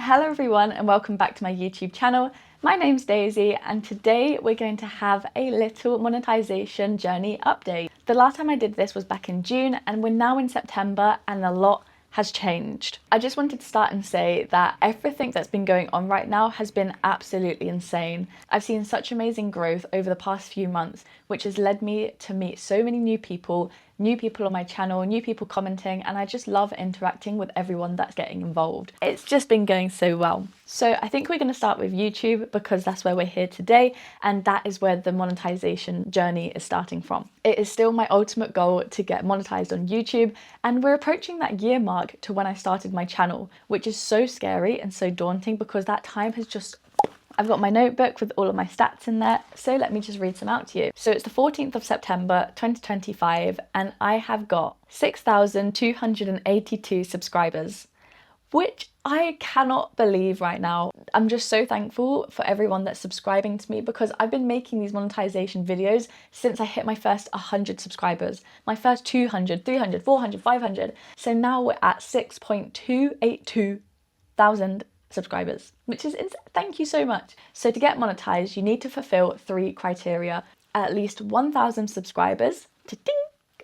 Hello everyone and welcome back to my YouTube channel. My name's Daisy and today we're going to have a little monetization journey update. The last time I did this was back in June and we're now in September and a lot has changed. I just wanted to start and say that everything that's been going on right now has been absolutely insane. I've seen such amazing growth over the past few months, which has led me to meet so many new people on my channel, new people commenting, and I just love interacting with everyone that's getting involved. It's just been going so well. So I think we're going to start with YouTube because that's where we're here today, and that is where the monetization journey is starting from. It is still my ultimate goal to get monetized on YouTube, and we're approaching that year mark to when I started my channel, which is so scary and so daunting because that time has just... I've got my notebook with all of my stats in there, so let me just read some out to you. So it's the 14th of September 2025 and I have got 6,282 subscribers, which I cannot believe right now. I'm just so thankful for everyone that's subscribing to me because I've been making these monetization videos since I hit my first 100 subscribers, my first 200, 300, 400, 500. So now we're at 6.282 thousand subscribers, which is insane. Thank you so much. So to get monetized, you need to fulfill 3 criteria. At least 1,000 subscribers. Ta-ding!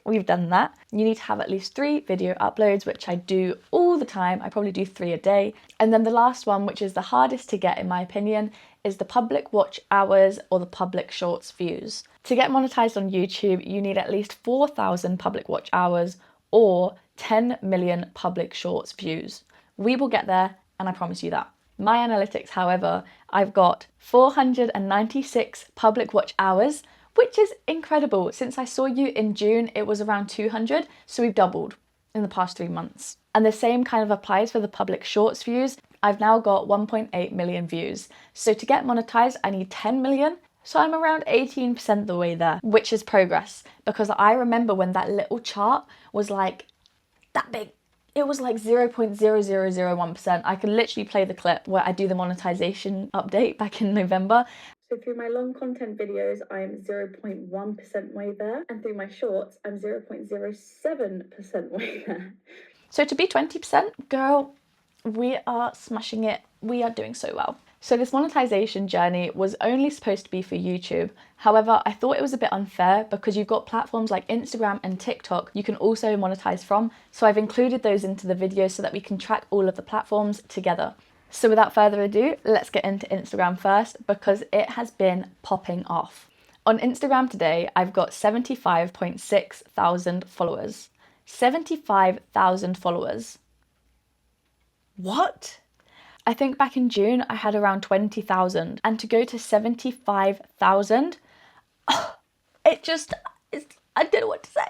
We've done that. You need to have at least 3 video uploads, which I do all the time. I probably do 3 a day. And then the last one, which is the hardest to get in my opinion, is the public watch hours or the public shorts views. To get monetized on YouTube, you need at least 4,000 public watch hours or 10 million public shorts views. We will get there, and I promise you that. My analytics, however, I've got 496 public watch hours, which is incredible. Since I saw you in June, it was around 200, so we've doubled in the past 3 months. And the same kind of applies for the public shorts views. I've now got 1.8 million views. So to get monetized, I need 10 million. So I'm around 18% the way there, which is progress. Because remember when that little chart was like that big. It was like 0.0001%. I could literally play the clip where I do the monetization update back in November. So through my long content videos, I'm 0.1% way there. And through my shorts, I'm 0.07% way there. So to be 20%, girl, we are smashing it. We are doing so well. So this monetization journey was only supposed to be for YouTube. However, I thought it was a bit unfair because you've got platforms like Instagram and TikTok you can also monetize from. So I've included those into the video so that we can track all of the platforms together. So without further ado, let's get into Instagram first because it has been popping off. On Instagram today, I've got 75.6 thousand followers. 75,000 followers. What? I think back in June I had around 20,000, and to go to 75,000, I don't know what to say.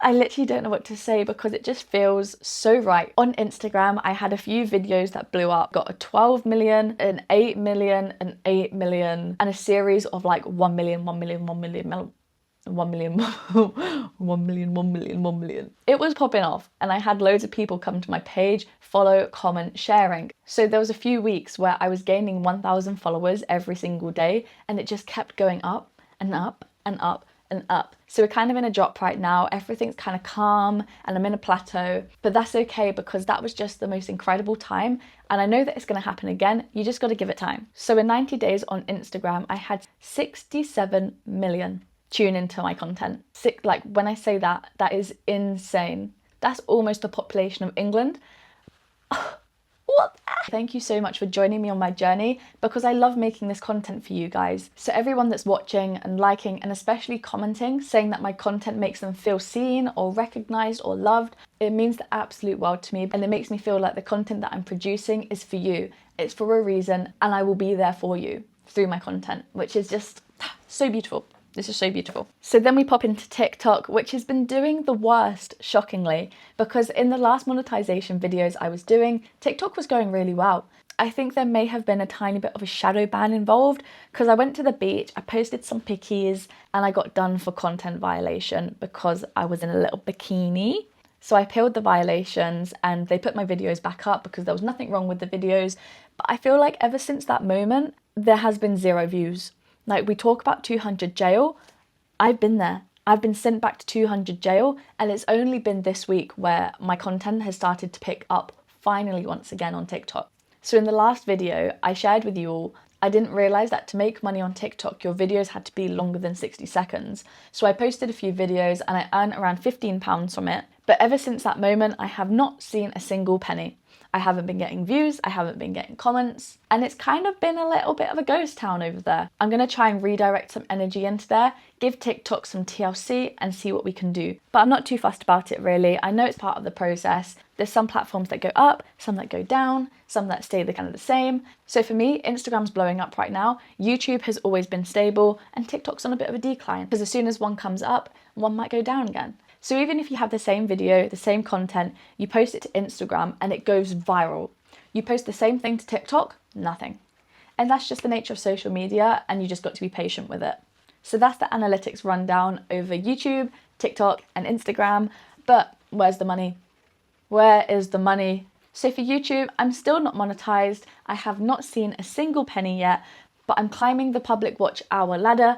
I literally don't know what to say because it just feels so right. On Instagram, I had a few videos that blew up, got a 12 million, an 8 million, an 8 million, and a series of like 1 million, 1 million, 1 million, 1 million, 1 million, 1 million, 1 million. It was popping off and I had loads of people come to my page, follow, comment, sharing. So there was a few weeks where I was gaining 1,000 followers every single day and it just kept going up and up and up and up. So we're kind of in a drop right now. Everything's kind of calm and I'm in a plateau, but that's okay because that was just the most incredible time. And I know that it's going to happen again. You just got to give it time. So in 90 days on Instagram, I had 67 million tune into my content. Like when I say that, that is insane. That's almost the population of England. What? Thank you so much for joining me on my journey because I love making this content for you guys. So everyone that's watching and liking and especially commenting, saying that my content makes them feel seen or recognized or loved, it means the absolute world to me and it makes me feel like the content that I'm producing is for you. It's for a reason and I will be there for you through my content, which is just so beautiful. This is so beautiful. So then we pop into TikTok, which has been doing the worst, shockingly, because in the last monetization videos I was doing, TikTok was going really well. I think there may have been a tiny bit of a shadow ban involved because I went to the beach, I posted some pickies and I got done for content violation because I was in a little bikini. So I appealed the violations and they put my videos back up because there was nothing wrong with the videos. But I feel like ever since that moment, there has been 0 views. Like we talk about 200 jail, I've been there. I've been sent back to 200 jail and it's only been this week where my content has started to pick up finally once again on TikTok. So in the last video, I shared with you all, I didn't realise that to make money on TikTok, your videos had to be longer than 60 seconds. So I posted a few videos and I earned around £15 from it. But ever since that moment, I have not seen a single penny. I haven't been getting views, I haven't been getting comments, and it's kind of been a little bit of a ghost town over there. I'm going to try and redirect some energy into there, give TikTok some TLC and see what we can do. But I'm not too fussed about it really. I know it's part of the process. There's some platforms that go up, some that go down, some that stay kind of the same. So for me, Instagram's blowing up right now. YouTube has always been stable and TikTok's on a bit of a decline because as soon as one comes up, one might go down again. So even if you have the same video, the same content, you post it to Instagram and it goes viral. You post the same thing to TikTok, nothing. And that's just the nature of social media and you just got to be patient with it. So that's the analytics rundown over YouTube, TikTok and Instagram. But where's the money? Where is the money? So for YouTube, I'm still not monetized. I have not seen a single penny yet, but I'm climbing the public watch hour ladder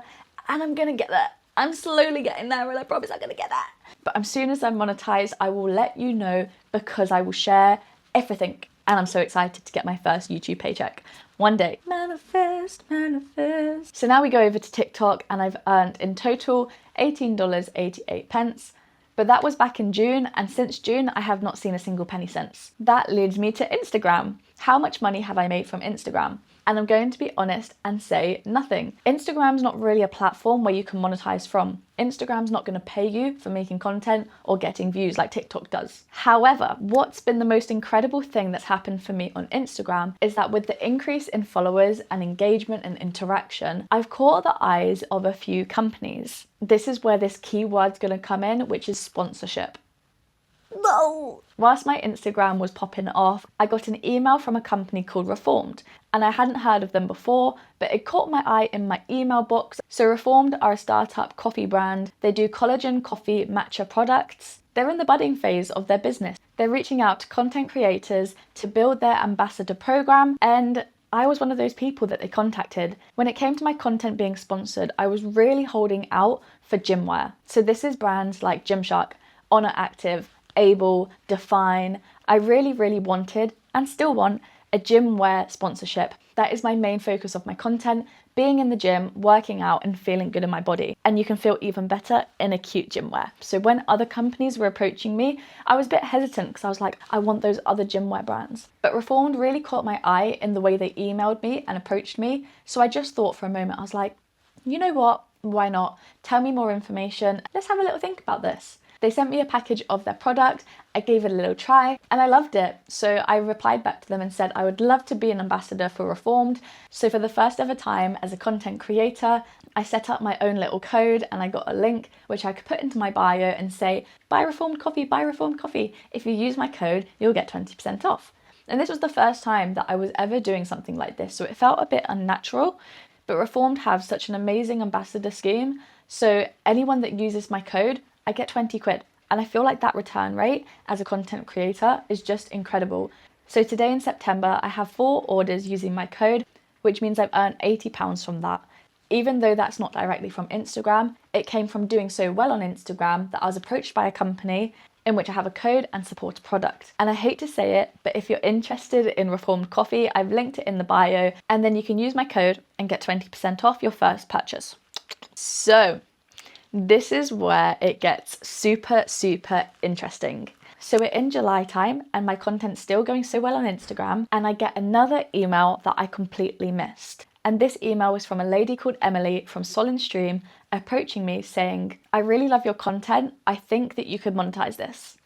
and I'm gonna get there. I'm slowly getting there and I promise I'm gonna get there. But as soon as I'm monetized, I will let you know because I will share everything. And I'm so excited to get my first YouTube paycheck one day. Manifest, manifest. So now we go over to TikTok and I've earned in total $18.88. But that was back in June, and since June, I have not seen a single penny since. That leads me to Instagram. How much money have I made from Instagram? And I'm going to be honest and say nothing. Instagram's not really a platform where you can monetize from. Instagram's not going to pay you for making content or getting views like TikTok does. However, what's been the most incredible thing that's happened for me on Instagram is that with the increase in followers and engagement and interaction, I've caught the eyes of a few companies. This is where this keyword's going to come in, which is sponsorship. No! Whilst my Instagram was popping off, I got an email from a company called Reformed, and I hadn't heard of them before, but it caught my eye in my email box. So Reformed are a startup coffee brand. They do collagen coffee matcha products. They're in the budding phase of their business. They're reaching out to content creators to build their ambassador program, and I was one of those people that they contacted. When it came to my content being sponsored, I was really holding out for gym wear. So this is brands like Gymshark, Honor Active, Able, Define. I really wanted and still want a gym wear sponsorship. That is my main focus of my content, being in the gym, working out and feeling good in my body. And you can feel even better in a cute gym wear. So when other companies were approaching me, I was a bit hesitant because I was like, I want those other gym wear brands. But Reformed really caught my eye in the way they emailed me and approached me. So I just thought for a moment, I was like, you know what? Why not? Tell me more information. Let's have a little think about this. They sent me a package of their product, I gave it a little try, and I loved it. So I replied back to them and said I would love to be an ambassador for Reformed. So for the first ever time as a content creator, I set up my own little code and I got a link which I could put into my bio and say, buy Reformed coffee, buy Reformed coffee. If you use my code, you'll get 20% off. And this was the first time that I was ever doing something like this, so it felt a bit unnatural. But Reformed have such an amazing ambassador scheme, so anyone that uses my code, I get 20 quid. And I feel like that return rate as a content creator is just incredible. So today in September, I have 4 orders using my code, which means I've earned £80 from that. Even though that's not directly from Instagram, it came from doing so well on Instagram that I was approached by a company in which I have a code and support a product. And I hate to say it, but if you're interested in Reformed Coffee, I've linked it in the bio, and then you can use my code and get 20% off your first purchase. So this is where it gets super interesting. So we're in July time and my content's still going so well on Instagram, and I get another email that I completely missed. And this email was from a lady called Emily from Solin Stream approaching me saying, I really love your content. I think that you could monetize this.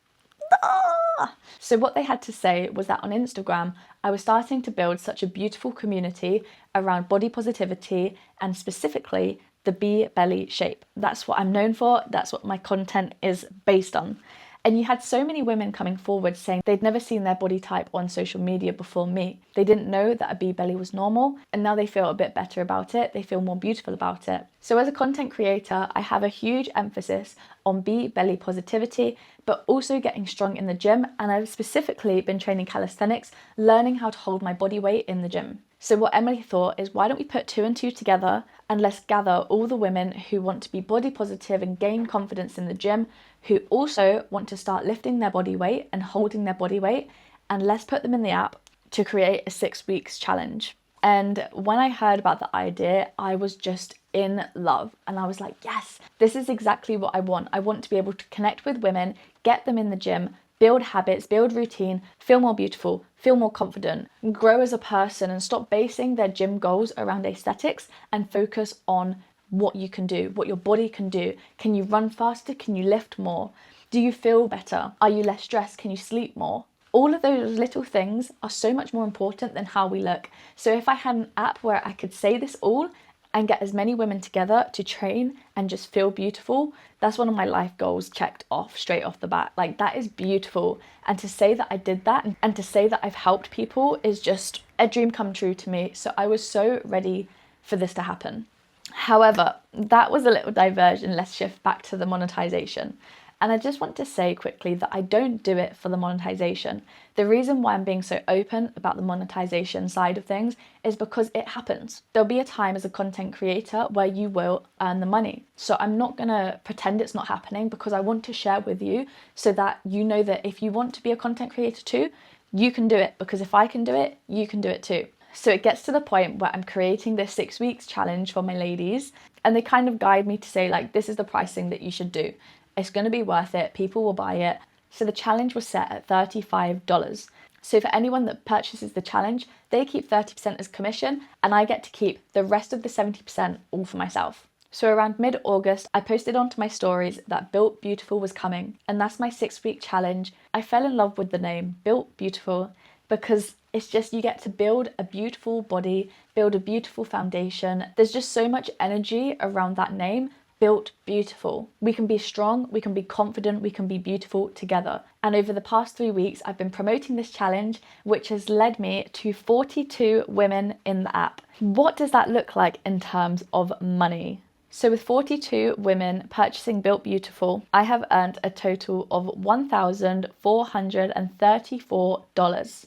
So what they had to say was that on Instagram, I was starting to build such a beautiful community around body positivity and specifically the bee belly shape. That's what I'm known for. That's what my content is based on. And you had so many women coming forward saying they'd never seen their body type on social media before me. They didn't know that a bee belly was normal, and now they feel a bit better about it. They feel more beautiful about it. So as a content creator, I have a huge emphasis on bee belly positivity, but also getting strong in the gym. And I've specifically been training calisthenics, learning how to hold my body weight in the gym. So what Emily thought is, why don't we put 2 and 2 together and let's gather all the women who want to be body positive and gain confidence in the gym, who also want to start lifting their body weight and holding their body weight, and let's put them in the app, to create a 6 weeks challenge. And when I heard about the idea, I was just in love. And I was like, yes, this is exactly what I want. I want to be able to connect with women, get them in the gym, build habits, build routine, feel more beautiful, feel more confident, grow as a person, and stop basing their gym goals around aesthetics and focus on what you can do, what your body can do. Can you run faster? Can you lift more? Do you feel better? Are you less stressed? Can you sleep more? All of those little things are so much more important than how we look. So if I had an app where I could say this all and get as many women together to train and just feel beautiful, that's one of my life goals checked off straight off the bat. Like, that is beautiful. And to say that I did that and to say that I've helped people is just a dream come true to me. So I was so ready for this to happen. However, that was a little diversion. Let's shift back to the monetization. And I just want to say quickly that I don't do it for the monetization. The reason why I'm being so open about the monetization side of things is because it happens. There'll be a time as a content creator where you will earn the money. So I'm not gonna pretend it's not happening, because I want to share with you so that you know that if you want to be a content creator too, you can do it, because if I can do it, you can do it too. So it gets to the point where I'm creating this 6 weeks challenge for my ladies, and they kind of guide me to say, like, this is the pricing that you should do. It's going to be worth it. People will buy it. So the challenge was set at $35. So for anyone that purchases the challenge, they keep 30% as commission, and I get to keep the rest of the 70% all for myself. So around mid-August, I posted onto my stories that Built Beautiful was coming, and that's my 6 week challenge. I fell in love with the name Built Beautiful because it's just, you get to build a beautiful body, build a beautiful foundation. There's just so much energy around that name. Built Beautiful. We can be strong, we can be confident, we can be beautiful together. And over the past 3 weeks, I've been promoting this challenge, which has led me to 42 women in the app. What does that look like in terms of money? So with 42 women purchasing Built Beautiful, I have earned a total of $1,434,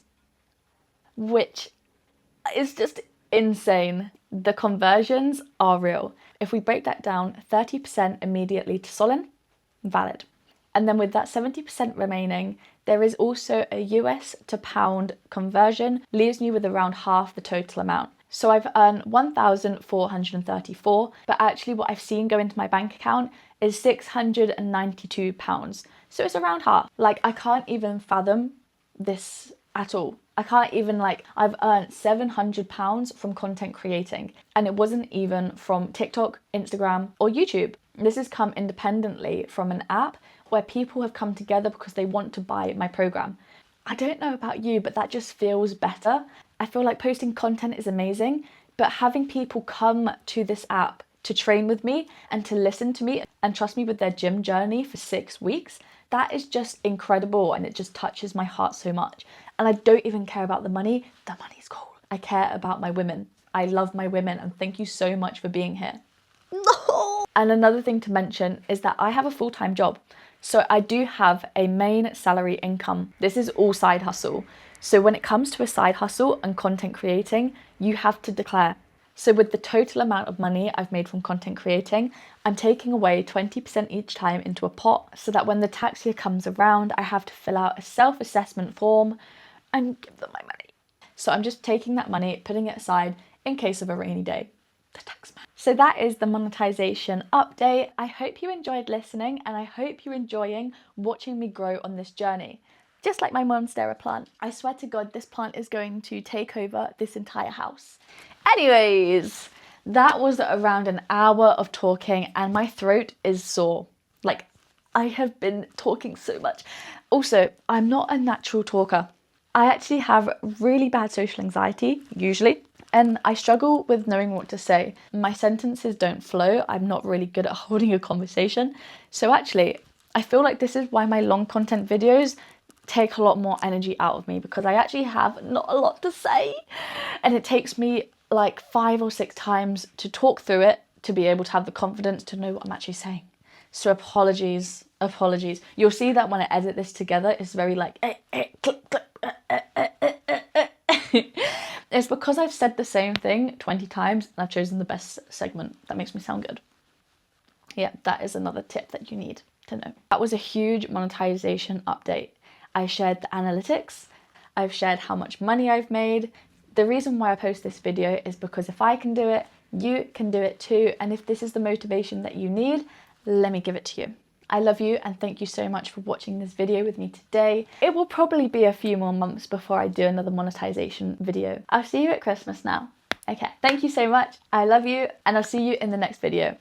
which is just insane. The conversions are real. If we break that down, 30% immediately to Solin, valid. And then with that 70% remaining, there is also a US to pound conversion, leaves me with around half the total amount. So I've earned 1,434, but actually what I've seen go into my bank account is £692. So it's around half. Like, I can't even fathom this at all. I can't even, I've earned £700 from content creating, and it wasn't even from TikTok, Instagram, or YouTube. This has come independently from an app where people have come together because they want to buy my program. I don't know about you, but that just feels better. I feel like posting content is amazing, but having people come to this app to train with me and to listen to me and trust me with their gym journey for 6 weeks, that is just incredible, and it just touches my heart so much. And I don't even care about the money. The money's cool. I care about my women. I love my women, and thank you so much for being here. No. And another thing to mention is that I have a full-time job. So I do have a main salary income. This is all side hustle. So when it comes to a side hustle and content creating, you have to declare. So with the total amount of money I've made from content creating, I'm taking away 20% each time into a pot, so that when the tax year comes around, I have to fill out a self-assessment form and give them my money. So I'm just taking that money, putting it aside in case of a rainy day. The tax man. So that is the monetization update. I hope you enjoyed listening, and I hope you're enjoying watching me grow on this journey. Just like my monstera plant. I swear to God, this plant is going to take over this entire house. Anyways, that was around an hour of talking, and my throat is sore. Like, I have been talking so much. Also, I'm not a natural talker. I actually have really bad social anxiety, usually, and I struggle with knowing what to say. My sentences don't flow. I'm not really good at holding a conversation. So actually, I feel like this is why my long content videos take a lot more energy out of me, because I actually have not a lot to say, and it takes me like 5 or 6 times to talk through it to be able to have the confidence to know what I'm actually saying. So apologies. You'll see that when I edit this together, it's very like click, click, It's because I've said the same thing 20 times and I've chosen the best segment that makes me sound good. Yeah, that is another tip that you need to know. That was a huge monetization update. I shared the analytics. I've shared how much money I've made. The reason why I post this video is because if I can do it, you can do it too. And if this is the motivation that you need, let me give it to you. I love you and thank you so much for watching this video with me today. It will probably be a few more months before I do another monetization video. I'll see you at Christmas now. Okay, thank you so much. I love you and I'll see you in the next video.